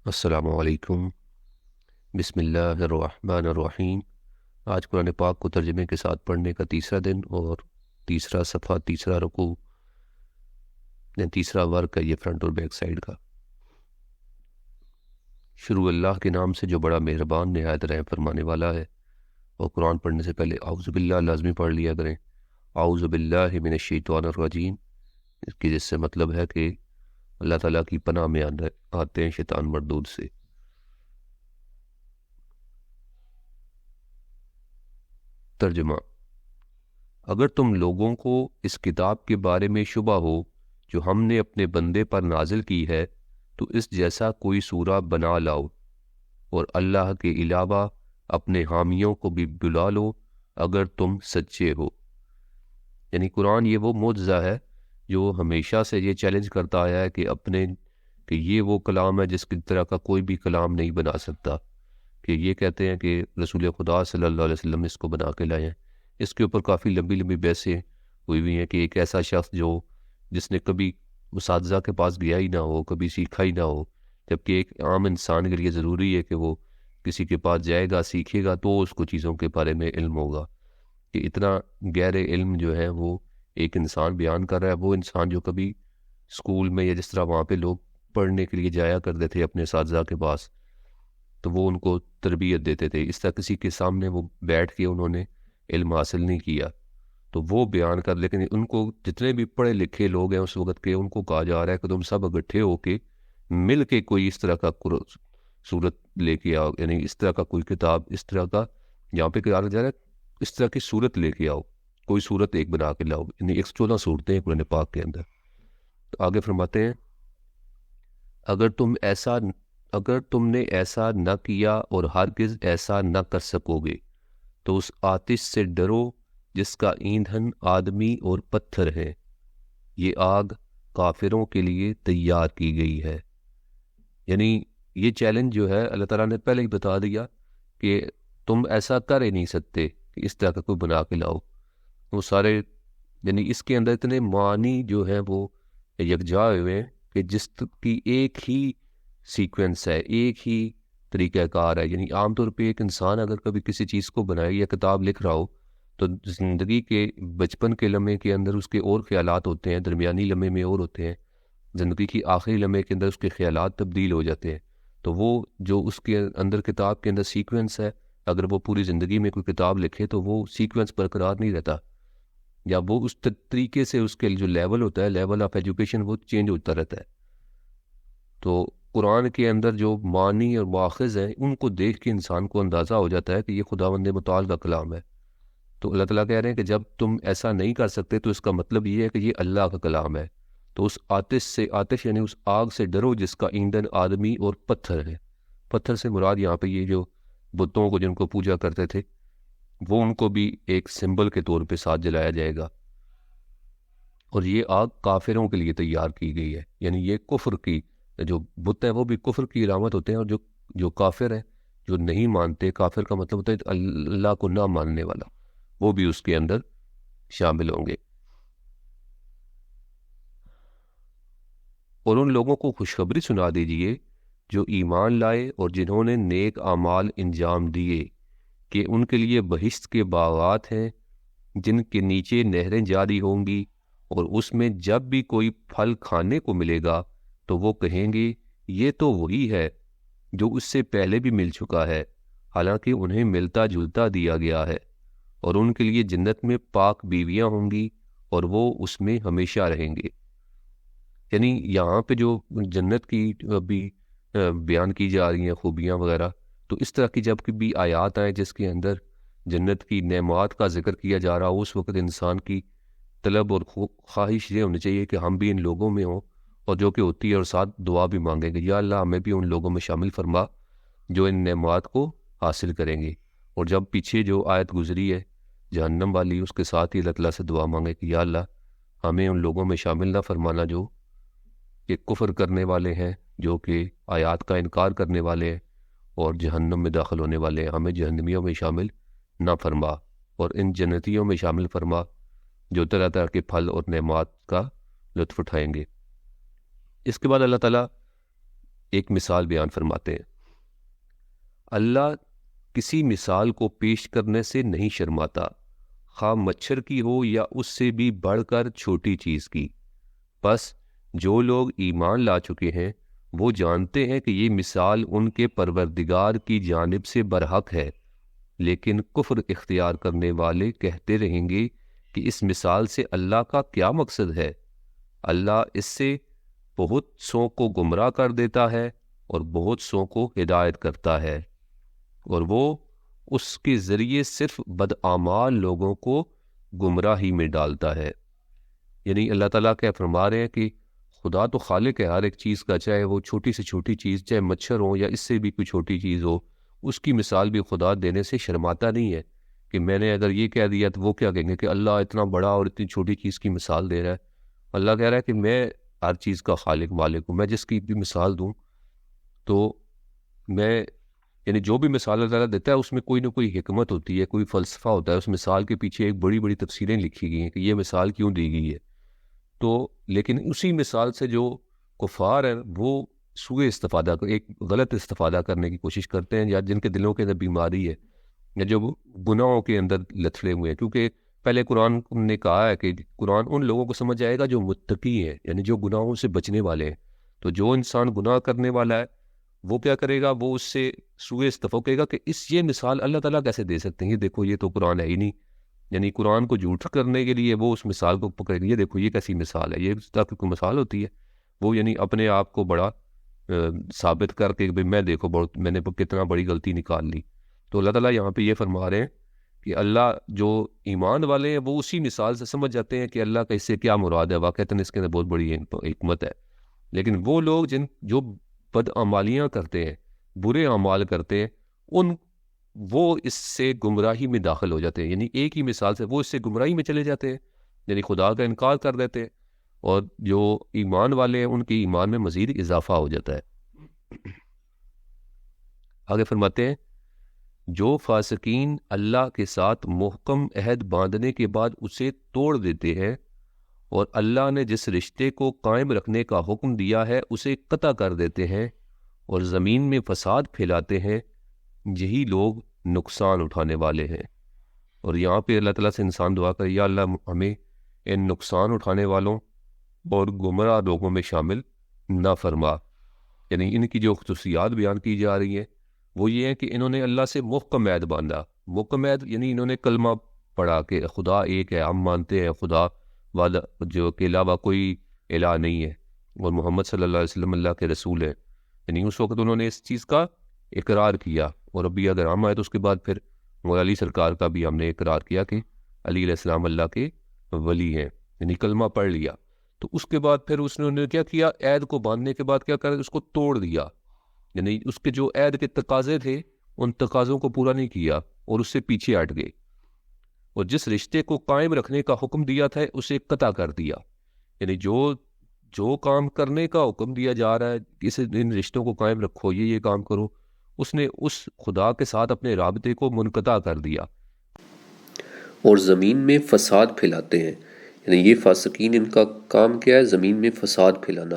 السلام علیکم۔ بسم اللہ الرحمن الرحیم۔ آج قرآن پاک کو ترجمے کے ساتھ پڑھنے کا تیسرا دن اور تیسرا صفحہ، تیسرا رکوع، تیسرا ورق ہے یہ فرنٹ اور بیک سائیڈ کا۔ شروع اللہ کے نام سے جو بڑا مہربان نہایت رحم فرمانے والا ہے۔ اور قرآن پڑھنے سے پہلے اعوذ باللہ لازمی پڑھ لیا کریں۔ اعوذ باللہ من الشیطان الرجیم، اس کی جس سے مطلب ہے کہ اللہ تعالیٰ کی پناہ میں آتے ہیں شیطان مردود سے۔ ترجمہ: اگر تم لوگوں کو اس کتاب کے بارے میں شبہ ہو جو ہم نے اپنے بندے پر نازل کی ہے تو اس جیسا کوئی سورہ بنا لاؤ، اور اللہ کے علاوہ اپنے حامیوں کو بھی بلا لو اگر تم سچے ہو۔ یعنی قرآن یہ وہ معجزہ ہے جو ہمیشہ سے یہ چیلنج کرتا آیا ہے کہ یہ وہ کلام ہے جس کی طرح کا کوئی بھی کلام نہیں بنا سکتا، کہ یہ کہتے ہیں کہ رسول خدا صلی اللہ علیہ وسلم اس کو بنا کے لائے ہیں۔ اس کے اوپر کافی لمبی لمبی بحثیں ہوئی ہوئی ہیں کہ ایک ایسا شخص جس نے کبھی اساتذہ کے پاس گیا ہی نہ ہو، کبھی سیکھا ہی نہ ہو، جبکہ ایک عام انسان کے لیے ضروری ہے کہ وہ کسی کے پاس جائے گا، سیکھے گا تو اس کو چیزوں کے بارے میں علم ہوگا۔ کہ اتنا گہرے علم جو ہے وہ ایک انسان بیان کر رہا ہے، وہ انسان جو کبھی اسکول میں یا جس طرح وہاں پہ لوگ پڑھنے کے لیے جایا کرتے تھے اپنے اساتذہ کے پاس، تو وہ ان کو تربیت دیتے تھے۔ اس طرح کسی کے سامنے وہ بیٹھ کے انہوں نے علم حاصل نہیں کیا، تو وہ بیان کر، لیکن ان کو جتنے بھی پڑھے لکھے لوگ ہیں اس وقت کے، ان کو کہا جا رہا ہے کہ تم سب اکٹھے ہو کے مل کے کوئی اس طرح کا صورت لے کے آؤ، یعنی اس طرح کا کوئی کتاب، اس طرح کا یہاں پہ کہا جا رہا ہے اس طرح کی صورت لے کے آؤ، کوئی صورت ایک بنا کے لاؤ۔ یعنی 114 صورتیں ہیں قرآن پاک کے اندر۔ تو آگے فرماتے ہیں اگر تم نے ایسا نہ کیا اور ہرگز ایسا نہ کر سکو گے تو اس آتش سے ڈرو جس کا ایندھن آدمی اور پتھر ہے، یہ آگ کافروں کے لیے تیار کی گئی ہے۔ یعنی یہ چیلنج جو ہے اللہ تعالیٰ نے پہلے ہی بتا دیا کہ تم ایسا کر ہی نہیں سکتے کہ اس طرح کا کوئی بنا کے لاؤ۔ وہ سارے یعنی اس کے اندر اتنے معنی جو ہیں وہ یکجا ہوئے ہیں کہ جس کی ایک ہی سیکوینس ہے، ایک ہی طریقہ کار ہے۔ یعنی عام طور پہ ایک انسان اگر کبھی کسی چیز کو بنائے یا کتاب لکھ رہا ہو تو زندگی کے بچپن کے لمحے کے اندر اس کے اور خیالات ہوتے ہیں، درمیانی لمحے میں اور ہوتے ہیں، زندگی کی آخری لمحے کے اندر اس کے خیالات تبدیل ہو جاتے ہیں۔ تو وہ جو اس کے اندر کتاب کے اندر سیکوینس ہے، اگر وہ پوری زندگی میں کوئی کتاب لکھے تو وہ سیکوینس برقرار نہیں رہتا، یا وہ اس طریقے سے اس کے جو لیول ہوتا ہے، لیول آف ایجوکیشن، وہ چینج ہوتا رہتا ہے۔ تو قرآن کے اندر جو معنی اور ماخذ ہیں ان کو دیکھ کے انسان کو اندازہ ہو جاتا ہے کہ یہ خداوند متعال کا کلام ہے۔ تو اللہ تعالیٰ کہہ رہے ہیں کہ جب تم ایسا نہیں کر سکتے تو اس کا مطلب یہ ہے کہ یہ اللہ کا کلام ہے۔ تو اس آتش یعنی اس آگ سے ڈرو جس کا ایندھن آدمی اور پتھر ہے۔ پتھر سے مراد یہاں پہ یہ جو بتوں کو جن کو پوجا کرتے تھے، وہ ان کو بھی ایک سمبل کے طور پہ ساتھ جلایا جائے گا، اور یہ آگ کافروں کے لیے تیار کی گئی ہے۔ یعنی یہ کفر کی جو بت ہیں وہ بھی کفر کی علامت ہوتے ہیں، اور جو کافر ہیں، جو نہیں مانتے، کافر کا مطلب ہوتا ہے اللہ کو نہ ماننے والا، وہ بھی اس کے اندر شامل ہوں گے۔ اور ان لوگوں کو خوشخبری سنا دیجئے جو ایمان لائے اور جنہوں نے نیک اعمال انجام دیے کہ ان کے لیے بہشت کے باغات ہیں جن کے نیچے نہریں جاری ہوں گی، اور اس میں جب بھی کوئی پھل کھانے کو ملے گا تو وہ کہیں گے یہ تو وہی ہے جو اس سے پہلے بھی مل چکا ہے، حالانکہ انہیں ملتا جلتا دیا گیا ہے۔ اور ان کے لیے جنت میں پاک بیویاں ہوں گی اور وہ اس میں ہمیشہ رہیں گے۔ یعنی یہاں پہ جو جنت کی ابھی بیان کی جا رہی ہیں خوبیاں وغیرہ، تو اس طرح کی جب بھی آیات آئیں جس کے اندر جنت کی نعمات کا ذکر کیا جا رہا ہو، اس وقت انسان کی طلب اور خواہش یہ ہونی چاہیے کہ ہم بھی ان لوگوں میں ہوں، اور جو کہ ہوتی ہے، اور ساتھ دعا بھی مانگیں گے، یا اللہ ہمیں بھی ان لوگوں میں شامل فرما جو ان نعمات کو حاصل کریں گے۔ اور جب پیچھے جو آیت گزری ہے جہنم والی، اس کے ساتھ ہی اللہ تعالیٰ سے دعا مانگے کہ یا اللہ ہمیں ان لوگوں میں شامل نہ فرمانا جو کہ کفر کرنے والے ہیں، جو کہ آیات کا انکار کرنے والے ہیں اور جہنم میں داخل ہونے والے ہیں۔ ہمیں جہنمیوں میں شامل نہ فرما، اور ان جنتیوں میں شامل فرما جو طرح طرح کے پھل اور نعمات کا لطف اٹھائیں گے۔ اس کے بعد اللہ تعالیٰ ایک مثال بیان فرماتے ہیں، اللہ کسی مثال کو پیش کرنے سے نہیں شرماتا، خواہ مچھر کی ہو یا اس سے بھی بڑھ کر چھوٹی چیز کی۔ بس جو لوگ ایمان لا چکے ہیں وہ جانتے ہیں کہ یہ مثال ان کے پروردگار کی جانب سے برحق ہے، لیکن کفر اختیار کرنے والے کہتے رہیں گے کہ اس مثال سے اللہ کا کیا مقصد ہے؟ اللہ اس سے بہت سو کو گمراہ کر دیتا ہے اور بہت سو کو ہدایت کرتا ہے، اور وہ اس کے ذریعے صرف بدعمال لوگوں کو گمراہی میں ڈالتا ہے۔ یعنی اللہ تعالیٰ کیا فرما رہے ہیں کہ خدا تو خالق ہے ہر ایک چیز کا، چاہے وہ چھوٹی سے چھوٹی چیز، چاہے مچھر ہو یا اس سے بھی کوئی چھوٹی چیز ہو، اس کی مثال بھی خدا دینے سے شرماتا نہیں ہے کہ میں نے اگر یہ کہہ دیا تو وہ کیا کہیں گے کہ اللہ اتنا بڑا اور اتنی چھوٹی چیز کی مثال دے رہا ہے۔ اللہ کہہ رہا ہے کہ میں ہر چیز کا خالق مالک ہوں، میں جس کی بھی مثال دوں تو میں، یعنی جو بھی مثال اللہ تعالیٰ دیتا ہے اس میں کوئی نہ کوئی حکمت ہوتی ہے، کوئی فلسفہ ہوتا ہے، اس مثال کے پیچھے ایک بڑی بڑی تفسیریں لکھی گئی ہیں کہ یہ مثال کیوں دی گئی ہے۔ تو لیکن اسی مثال سے جو کفار ہیں وہ سوء استفادہ ایک غلط استفادہ کرنے کی کوشش کرتے ہیں، یا جن کے دلوں کے اندر بیماری ہے یا جو گناہوں کے اندر لتھڑے ہوئے ہیں، کیونکہ پہلے قرآن نے کہا ہے کہ قرآن ان لوگوں کو سمجھ آئے گا جو متقی ہیں، یعنی جو گناہوں سے بچنے والے ہیں۔ تو جو انسان گناہ کرنے والا ہے وہ کیا کرے گا؟ وہ اس سے سوء استفادہ کہے گا کہ یہ مثال اللہ تعالیٰ کیسے دے سکتے ہیں، یہ دیکھو یہ تو قرآن ہے ہی نہیں، یعنی قرآن کو جھوٹ کرنے کے لیے وہ اس مثال کو پکڑے گا، یہ دیکھو یہ کیسی مثال ہے، یہ تاکہ کوئی مثال ہوتی ہے، وہ یعنی اپنے آپ کو بڑا ثابت کر کے بھئی میں دیکھو بہت میں نے کتنا بڑی غلطی نکال لی۔ تو اللہ تعالیٰ یہاں پہ یہ فرما رہے ہیں کہ اللہ جو ایمان والے ہیں وہ اسی مثال سے سمجھ جاتے ہیں کہ اللہ کا اس سے کیا مراد ہے، واقعتاً اس کے اندر بہت بڑی حکمت ہے۔ لیکن وہ لوگ جو بدعمالیاں کرتے ہیں، برے اعمال کرتے ہیں، وہ اس سے گمراہی میں داخل ہو جاتے ہیں، یعنی ایک ہی مثال سے وہ اس سے گمراہی میں چلے جاتے ہیں، یعنی خدا کا انکار کر دیتے ہیں، اور جو ایمان والے ہیں ان کے ایمان میں مزید اضافہ ہو جاتا ہے۔ آگے فرماتے ہیں، جو فاسقین اللہ کے ساتھ محکم عہد باندھنے کے بعد اسے توڑ دیتے ہیں اور اللہ نے جس رشتے کو قائم رکھنے کا حکم دیا ہے اسے قطع کر دیتے ہیں اور زمین میں فساد پھیلاتے ہیں، یہی لوگ نقصان اٹھانے والے ہیں۔ اور یہاں پہ اللہ تعالیٰ سے انسان دعا کرے، یا اللہ ہمیں ان نقصان اٹھانے والوں اور گمراہ لوگوں میں شامل نہ فرما۔ یعنی ان کی جو خصوصیات بیان کی جا رہی ہیں وہ یہ ہے کہ انہوں نے اللہ سے محکم عہد باندھا۔ محکم عہد یعنی انہوں نے کلمہ پڑھا کہ خدا ایک ہے، ہم مانتے ہیں خدا وعدہ جو کے علاوہ کوئی الہ نہیں ہے، اور محمد صلی اللہ علیہ وسلم اللہ کے رسول ہے، یعنی اس وقت انہوں نے اس چیز کا اقرار کیا۔ اور ابھی اگر ہم آئے تو اس کے بعد پھر مولا علی سرکار کا بھی ہم نے اقرار کیا کہ علی علیہ السلام اللہ کے ولی ہیں، یعنی کلمہ پڑھ لیا۔ تو اس کے بعد پھر اس نے کیا کیا؟ عہد کو باندھنے کے بعد کیا کر اس کو توڑ دیا، یعنی اس کے جو عہد کے تقاضے تھے ان تقاضوں کو پورا نہیں کیا اور اس سے پیچھے ہٹ گئے، اور جس رشتے کو قائم رکھنے کا حکم دیا تھا اسے قطع کر دیا۔ یعنی جو کام کرنے کا حکم دیا جا رہا ہے ان رشتوں کو قائم رکھو، یہ کام کرو، اس نے اس خدا کے ساتھ اپنے رابطے کو منقطع کر دیا۔ اور زمین میں فساد پھیلاتے ہیں، یعنی یہ فاسقین ان کا کام کیا ہے؟ زمین میں فساد پھیلانا،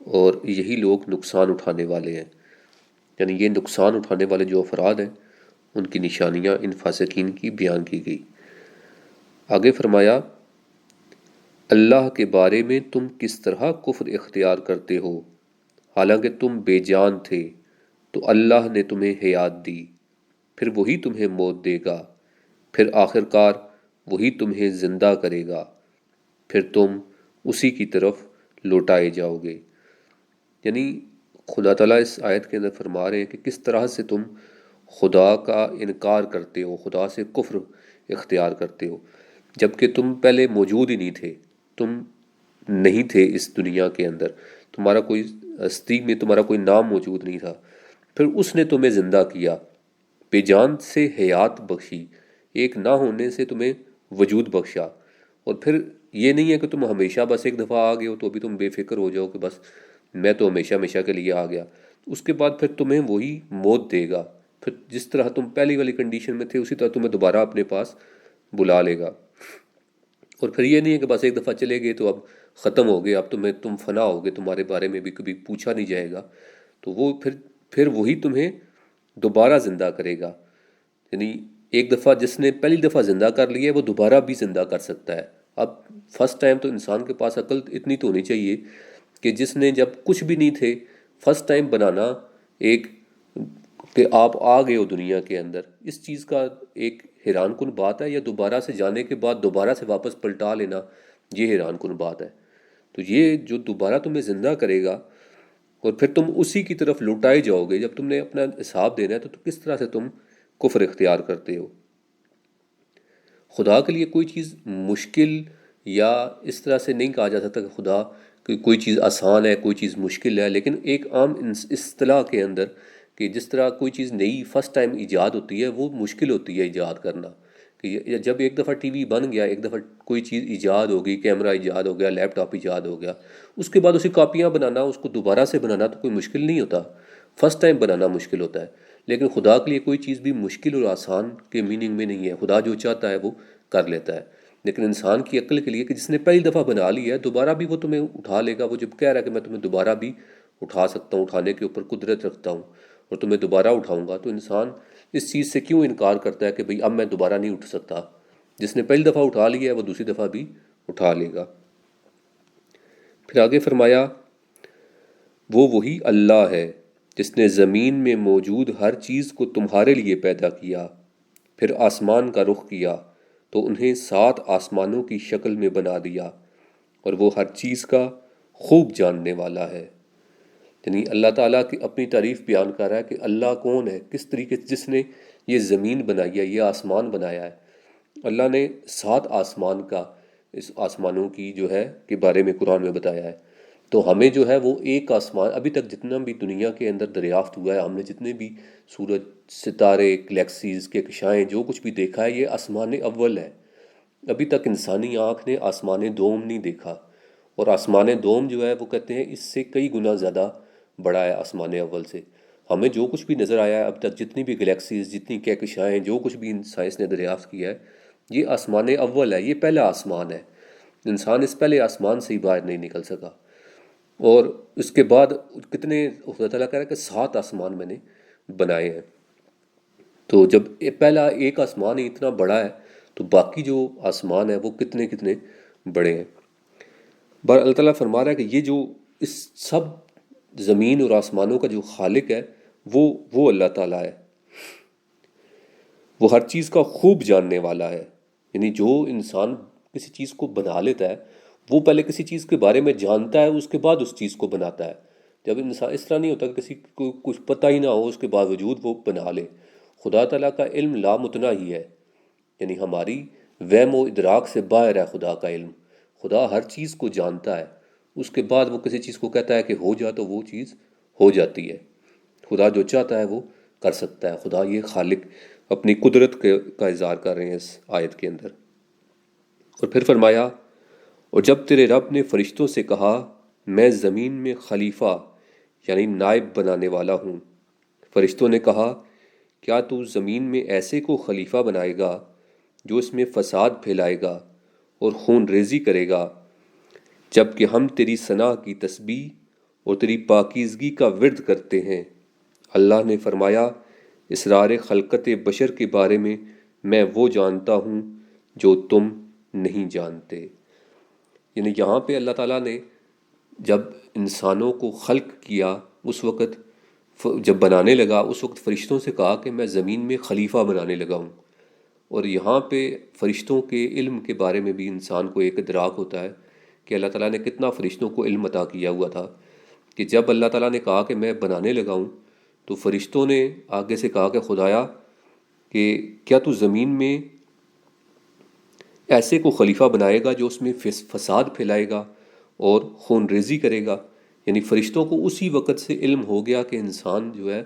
اور یہی لوگ نقصان اٹھانے والے ہیں۔ یعنی یہ نقصان اٹھانے والے جو افراد ہیں ان کی نشانیاں ان فاسقین کی بیان کی گئی۔ آگے فرمایا، اللہ کے بارے میں تم کس طرح کفر اختیار کرتے ہو، حالانکہ تم بے جان تھے تو اللہ نے تمہیں حیات دی، پھر وہی تمہیں موت دے گا، پھر آخرکار وہی تمہیں زندہ کرے گا، پھر تم اسی کی طرف لوٹائے جاؤ گے۔ یعنی خدا تعالیٰ اس آیت کے اندر فرما رہے ہیں کہ کس طرح سے تم خدا کا انکار کرتے ہو، خدا سے کفر اختیار کرتے ہو، جبکہ تم پہلے موجود ہی نہیں تھے، تم نہیں تھے اس دنیا کے اندر، تمہارا کوئی ہستی میں تمہارا کوئی نام موجود نہیں تھا، پھر اس نے تمہیں زندہ کیا، بے جان سے حیات بخشی، ایک نہ ہونے سے تمہیں وجود بخشا، اور پھر یہ نہیں ہے کہ تم ہمیشہ بس ایک دفعہ آ گئے ہو تو ابھی تم بے فکر ہو جاؤ کہ بس میں تو ہمیشہ کے لیے آ گیا۔ اس کے بعد پھر تمہیں وہی موت دے گا، پھر جس طرح تم پہلی والی کنڈیشن میں تھے اسی طرح تمہیں دوبارہ اپنے پاس بلا لے گا۔ اور پھر یہ نہیں ہے کہ بس ایک دفعہ چلے گئے تو اب ختم ہو گئے، اب تم فنا ہو گئے، تمہارے بارے میں بھی کبھی پوچھا نہیں جائے گا، تو وہ پھر وہی تمہیں دوبارہ زندہ کرے گا. یعنی ایک دفعہ جس نے پہلی دفعہ زندہ کر لیا ہے وہ دوبارہ بھی زندہ کر سکتا ہے. اب فرسٹ ٹائم تو انسان کے پاس عقل اتنی تو ہونی چاہیے کہ جس نے جب کچھ بھی نہیں تھے فرسٹ ٹائم بنانا، ایک کہ آپ آ گئے ہو دنیا کے اندر، اس چیز کا ایک حیران کن بات ہے، یا دوبارہ سے جانے کے بعد دوبارہ سے واپس پلٹا لینا، یہ حیران کن بات ہے. تو یہ جو دوبارہ تمہیں زندہ کرے گا اور پھر تم اسی کی طرف لوٹائے جاؤ گے، جب تم نے اپنا حساب دینا ہے تو کس طرح سے تم کفر اختیار کرتے ہو. خدا کے لیے کوئی چیز مشکل یا اس طرح سے نہیں کہا جا سکتا کہ خدا کہ کوئی چیز آسان ہے کوئی چیز مشکل ہے، لیکن ایک عام اصطلاح کے اندر کہ جس طرح کوئی چیز نئی فرسٹ ٹائم ایجاد ہوتی ہے وہ مشکل ہوتی ہے ایجاد کرنا. کہ جب ایک دفعہ ٹی وی بن گیا، ایک دفعہ کوئی چیز ایجاد ہو گئی، کیمرہ ایجاد ہو گیا، لیپ ٹاپ ایجاد ہو گیا، اس کے بعد اسی کاپیاں بنانا، اس کو دوبارہ سے بنانا تو کوئی مشکل نہیں ہوتا. فرسٹ ٹائم بنانا مشکل ہوتا ہے. لیکن خدا کے لیے کوئی چیز بھی مشکل اور آسان کے میننگ میں نہیں ہے. خدا جو چاہتا ہے وہ کر لیتا ہے. لیکن انسان کی عقل کے لیے کہ جس نے پہلی دفعہ بنا لی ہے دوبارہ بھی وہ تمہیں اٹھا لے گا. وہ جب کہہ رہا ہے کہ میں تمہیں دوبارہ بھی اٹھا سکتا ہوں، اٹھانے کے اوپر قدرت رکھتا ہوں اور تمہیں دوبارہ اٹھاؤں گا، تو انسان اس چیز سے کیوں انکار کرتا ہے کہ بھئی اب میں دوبارہ نہیں اٹھ سکتا. جس نے پہلی دفعہ اٹھا لیا ہے وہ دوسری دفعہ بھی اٹھا لے گا. پھر آگے فرمایا وہ وہی اللہ ہے جس نے زمین میں موجود ہر چیز کو تمہارے لیے پیدا کیا، پھر آسمان کا رخ کیا تو انہیں 7 آسمانوں کی شکل میں بنا دیا، اور وہ ہر چیز کا خوب جاننے والا ہے. یعنی اللہ تعالیٰ کی اپنی تعریف بیان کر رہا ہے کہ اللہ کون ہے، کس طریقے سے جس نے یہ زمین بنائی ہے، یہ آسمان بنایا ہے. اللہ نے 7 آسمان کا اس آسمانوں کی جو ہے کے بارے میں قرآن میں بتایا ہے. تو ہمیں جو ہے وہ ایک آسمان ابھی تک جتنا بھی دنیا کے اندر دریافت ہوا ہے، ہم نے جتنے بھی سورج، ستارے، گلیکسیز، کہکشائیں، جو کچھ بھی دیکھا ہے یہ آسمان اول ہے. ابھی تک انسانی آنکھ نے آسمان دوم نہیں دیکھا، اور آسمان دوم جو ہے وہ کہتے ہیں اس سے کئی گنا زیادہ بڑا ہے آسمان اول سے. ہمیں جو کچھ بھی نظر آیا ہے اب تک، جتنی بھی گلیکسیز، جتنی کہکشائیں، جو کچھ بھی سائنس نے دریافت کیا ہے، یہ آسمان اول ہے، یہ پہلا آسمان ہے. انسان اس پہلے آسمان سے ہی باہر نہیں نکل سکا. اور اس کے بعد کتنے خدا تعالیٰ کہہ رہا ہے کہ 7 آسمان میں نے بنائے ہیں. تو جب پہلا ایک آسمان ہی اتنا بڑا ہے تو باقی جو آسمان ہے وہ کتنے کتنے بڑے ہیں. اللہ تعالیٰ فرما رہا ہے کہ یہ جو اس سب زمین اور آسمانوں کا جو خالق ہے وہ اللہ تعالیٰ ہے. وہ ہر چیز کا خوب جاننے والا ہے. یعنی جو انسان کسی چیز کو بنا لیتا ہے وہ پہلے کسی چیز کے بارے میں جانتا ہے، اس کے بعد اس چیز کو بناتا ہے. جب انسان اس طرح نہیں ہوتا کہ کسی کو کچھ پتہ ہی نہ ہو اس کے باوجود وہ بنا لے. خدا تعالیٰ کا علم لامتناہی ہے، یعنی ہماری وہم و ادراک سے باہر ہے خدا کا علم. خدا ہر چیز کو جانتا ہے، اس کے بعد وہ کسی چیز کو کہتا ہے کہ ہو جا تو وہ چیز ہو جاتی ہے. خدا جو چاہتا ہے وہ کر سکتا ہے. خدا یہ خالق اپنی قدرت کا اظہار کر رہے ہیں اس آیت کے اندر. اور پھر فرمایا اور جب تیرے رب نے فرشتوں سے کہا میں زمین میں خلیفہ یعنی نائب بنانے والا ہوں، فرشتوں نے کہا کیا تو زمین میں ایسے کو خلیفہ بنائے گا جو اس میں فساد پھیلائے گا اور خون ریزی کرے گا، جب کہ ہم تیری ثنا کی تسبیح اور تیری پاکیزگی کا ورد کرتے ہیں. اللہ نے فرمایا اسرار خلقت بشر کے بارے میں وہ جانتا ہوں جو تم نہیں جانتے. یعنی یہاں پہ اللہ تعالیٰ نے جب انسانوں کو خلق کیا، اس وقت جب بنانے لگا اس وقت فرشتوں سے کہا کہ میں زمین میں خلیفہ بنانے لگا ہوں. اور یہاں پہ فرشتوں کے علم کے بارے میں بھی انسان کو ایک ادراک ہوتا ہے کہ اللہ تعالیٰ نے کتنا فرشتوں کو علم عطا کیا ہوا تھا کہ جب اللہ تعالیٰ نے کہا کہ میں بنانے لگا ہوں تو فرشتوں نے آگے سے کہا کہ خدایا کہ کیا تو زمین میں ایسے کو خلیفہ بنائے گا جو اس میں فساد پھیلائے گا اور خون ریزی کرے گا. یعنی فرشتوں کو اسی وقت سے علم ہو گیا کہ انسان جو ہے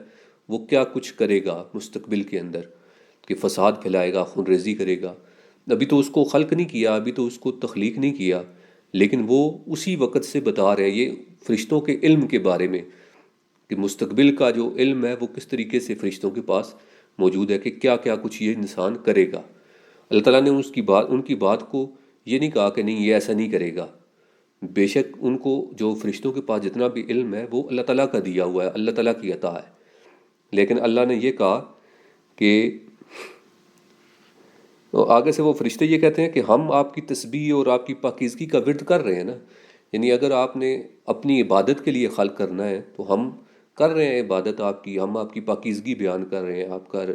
وہ کیا کچھ کرے گا مستقبل کے اندر، کہ فساد پھیلائے گا، خون ریزی کرے گا. ابھی تو اس کو خلق نہیں کیا، ابھی تو اس کو تخلیق نہیں کیا، لیکن وہ اسی وقت سے بتا رہے ہیں یہ فرشتوں کے علم کے بارے میں کہ مستقبل کا جو علم ہے وہ کس طریقے سے فرشتوں کے پاس موجود ہے کہ کیا کیا کچھ یہ انسان کرے گا. اللہ تعالیٰ نے ان کی بات کو یہ نہیں کہا کہ نہیں یہ ایسا نہیں کرے گا، بے شک ان کو جو فرشتوں کے پاس جتنا بھی علم ہے وہ اللہ تعالیٰ کا دیا ہوا ہے، اللہ تعالیٰ کی عطا ہے، لیکن اللہ نے یہ کہا کہ آگے سے وہ فرشتے یہ کہتے ہیں کہ ہم آپ کی تسبیح اور آپ کی پاکیزگی کا ورد کر رہے ہیں نا، یعنی اگر آپ نے اپنی عبادت کے لیے خلق کرنا ہے تو ہم کر رہے ہیں عبادت آپ کی، ہم آپ کی پاکیزگی بیان کر رہے ہیں، آپ کا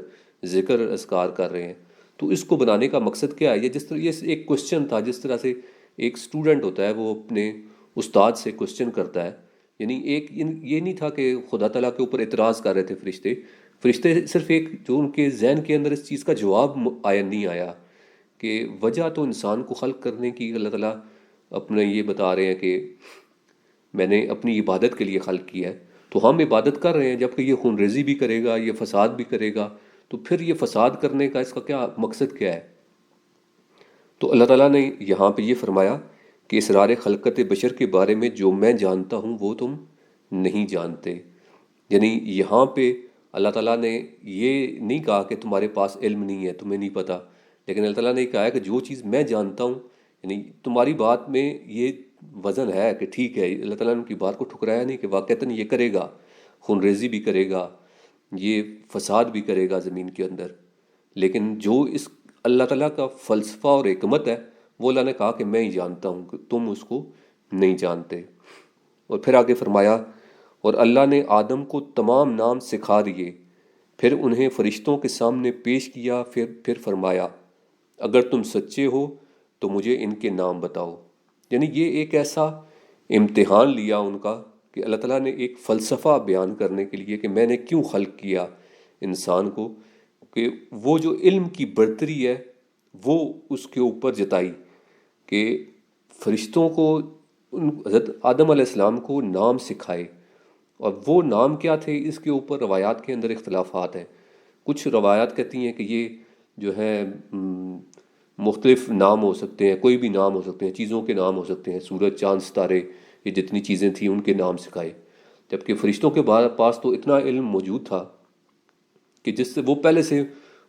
ذکر اذکار کر رہے ہیں، تو اس کو بنانے کا مقصد کیا ہے؟ یہ جس طرح یہ ایک کوشچن تھا، جس طرح سے ایک اسٹوڈنٹ ہوتا ہے وہ اپنے استاد سے کوشچن کرتا ہے، یعنی یہ نہیں تھا کہ خدا تعالیٰ کے اوپر اعتراض کر رہے تھے فرشتے صرف ایک جو ان کے ذہن کے اندر اس چیز کا جواب نہیں آیا کہ وجہ تو انسان کو خلق کرنے کی اللہ تعالیٰ اپنے یہ بتا رہے ہیں کہ میں نے اپنی عبادت کے لیے خلق کیا ہے، تو ہم عبادت کر رہے ہیں، جبکہ یہ خون ریزی بھی کرے گا، یہ فساد بھی کرے گا، تو پھر یہ فساد کرنے کا اس کا کیا مقصد کیا ہے؟ تو اللہ تعالیٰ نے یہاں پہ یہ فرمایا کہ اسرار خلقت بشر کے بارے میں جو میں جانتا ہوں وہ تم نہیں جانتے، یعنی یہاں پہ اللہ تعالیٰ نے یہ نہیں کہا کہ تمہارے پاس علم نہیں ہے، تمہیں نہیں پتہ، لیکن اللہ تعالیٰ نے کہا ہے کہ جو چیز میں جانتا ہوں، یعنی تمہاری بات میں یہ وزن ہے کہ ٹھیک ہے، اللہ تعالیٰ نے ان کی بات کو ٹھکرایا نہیں کہ واقعتاً یہ کرے گا، خون ریزی بھی کرے گا، یہ فساد بھی کرے گا زمین کے اندر، لیکن جو اس اللہ تعالیٰ کا فلسفہ اور حکمت ہے وہ اللہ نے کہا کہ میں ہی جانتا ہوں کہ تم اس کو نہیں جانتے۔ اور پھر آگے فرمایا اور اللہ نے آدم کو تمام نام سکھا دیے، پھر انہیں فرشتوں کے سامنے پیش کیا، پھر فرمایا اگر تم سچے ہو تو مجھے ان کے نام بتاؤ، یعنی یہ ایک ایسا امتحان لیا ان کا کہ اللہ تعالیٰ نے ایک فلسفہ بیان کرنے کے لیے کہ میں نے کیوں خلق کیا انسان کو، کہ وہ جو علم کی برتری ہے وہ اس کے اوپر جتائی کہ فرشتوں کو حضرت آدم علیہ السلام کو نام سکھائے، اور وہ نام کیا تھے اس کے اوپر روایات کے اندر اختلافات ہیں۔ کچھ روایات کہتی ہیں کہ یہ جو ہے مختلف نام ہو سکتے ہیں، کوئی بھی نام ہو سکتے ہیں، چیزوں کے نام ہو سکتے ہیں، سورج چاند ستارے یہ جتنی چیزیں تھیں ان کے نام سکھائے، جبکہ فرشتوں کے پاس تو اتنا علم موجود تھا کہ جس سے وہ پہلے سے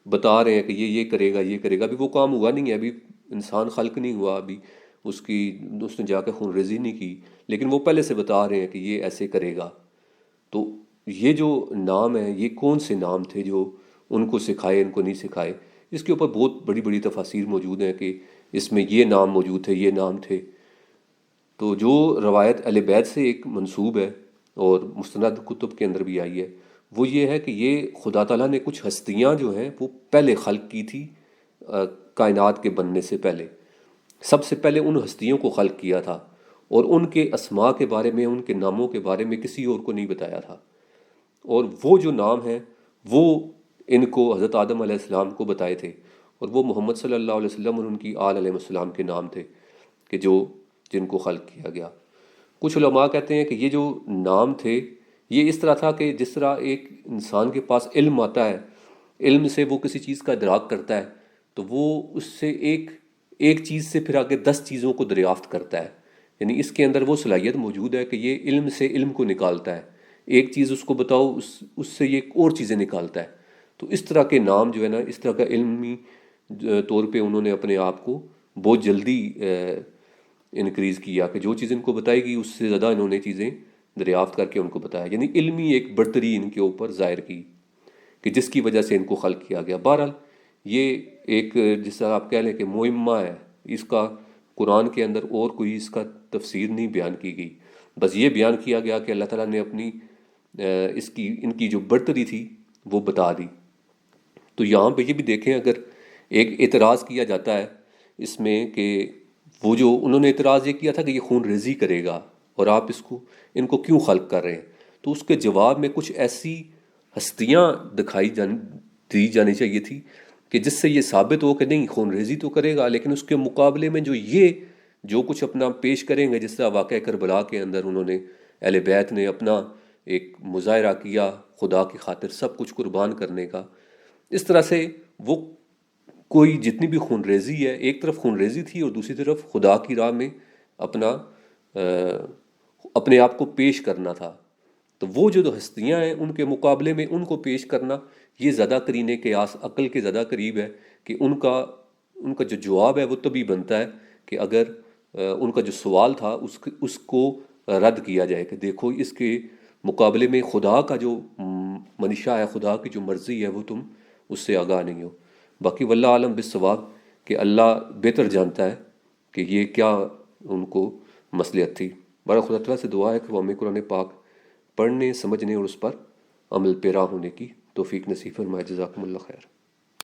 بتا رہے ہیں کہ یہ کرے گا، یہ کرے گا، ابھی وہ کام ہوا نہیں ہے، ابھی انسان خلق نہیں ہوا، ابھی اس نے جا کے خون ریزی نہیں کی، لیکن وہ پہلے سے بتا رہے ہیں کہ یہ ایسے کرے گا۔ تو یہ جو نام ہیں یہ کون سے نام تھے جو ان کو سکھائے، ان کو نہیں سکھائے؟ اس کے اوپر بہت بڑی بڑی تفاسیر موجود ہیں کہ اس میں یہ نام موجود تھے، یہ نام تھے۔ تو جو روایت اہل بیت سے ایک منسوب ہے اور مستند کتب کے اندر بھی آئی ہے، وہ یہ ہے کہ یہ خدا تعالیٰ نے کچھ ہستیاں جو ہیں وہ پہلے خلق کی تھی، کائنات کے بننے سے پہلے سب سے پہلے ان ہستیوں کو خلق کیا تھا، اور ان کے اسماء کے بارے میں، ان کے ناموں کے بارے میں کسی اور کو نہیں بتایا تھا، اور وہ جو نام ہیں وہ ان کو حضرت آدم علیہ السلام کو بتائے تھے، اور وہ محمد صلی اللہ علیہ وسلم اور ان کی آل علیہ السلام کے نام تھے کہ جن کو خلق کیا گیا۔ کچھ علماء کہتے ہیں کہ یہ جو نام تھے یہ اس طرح تھا کہ جس طرح ایک انسان کے پاس علم آتا ہے، علم سے وہ کسی چیز کا ادراک کرتا ہے، تو وہ اس سے ایک چیز سے پھر آگے 10 چیزوں کو دریافت کرتا ہے، یعنی اس کے اندر وہ صلاحیت موجود ہے کہ یہ علم سے علم کو نکالتا ہے، ایک چیز اس کو بتاؤ اس سے یہ اور چیزیں نکالتا ہے۔ تو اس طرح کے نام جو ہے نا، اس طرح کا علمی طور پہ انہوں نے اپنے آپ کو بہت جلدی انکریز کیا کہ جو چیز ان کو بتائی گئی اس سے زیادہ انہوں نے چیزیں دریافت کر کے ان کو بتایا، یعنی علمی ایک برتری ان کے اوپر ظاہر کی کہ جس کی وجہ سے ان کو خلق کیا گیا۔ بہرحال یہ ایک جس طرح آپ کہہ لیں کہ معمہ ہے، اس کا قرآن کے اندر اور کوئی اس کا تفسیر نہیں بیان کی گئی، بس یہ بیان کیا گیا کہ اللہ تعالیٰ نے اپنی ان کی جو برتری تھی وہ بتا دی۔ تو یہاں پہ یہ بھی دیکھیں، اگر ایک اعتراض کیا جاتا ہے اس میں کہ وہ جو انہوں نے اعتراض یہ کیا تھا کہ یہ خون ریزی کرے گا اور آپ ان کو کیوں خلق کر رہے ہیں، تو اس کے جواب میں کچھ ایسی ہستیاں دی جانی چاہیے تھی کہ جس سے یہ ثابت ہو کہ نہیں خون ریزی تو کرے گا، لیکن اس کے مقابلے میں جو کچھ اپنا پیش کریں گے، جس طرح واقعہ کربلا کے اندر انہوں نے اہل بیت نے اپنا ایک مظاہرہ کیا خدا کی خاطر سب کچھ قربان کرنے کا، اس طرح سے وہ کوئی جتنی بھی خون ریزی ہے، ایک طرف خون ریزی تھی اور دوسری طرف خدا کی راہ میں اپنے آپ کو پیش کرنا تھا۔ تو وہ جو ہستیاں ہیں ان کے مقابلے میں ان کو پیش کرنا یہ زیادہ قرینے قیاس عقل کے زیادہ قریب ہے کہ ان کا جو جواب ہے وہ تبھی بنتا ہے کہ اگر ان کا جو سوال تھا اس کو رد کیا جائے کہ دیکھو اس کے مقابلے میں خدا کا جو منشا ہے، خدا کی جو مرضی ہے، وہ تم اس سے آگاہ نہیں ہو۔ باقی واللہ عالم بالصواب، کہ اللہ بہتر جانتا ہے کہ یہ کیا ان کو مصلحت تھی۔ بارہ خدا تعالیٰ سے دعا ہے کہ وہ ہمیں قرآن پاک پڑھنے، سمجھنے اور اس پر عمل پیرا ہونے کی توفیق نصیب فرمائے۔ جزاکم اللہ خیر۔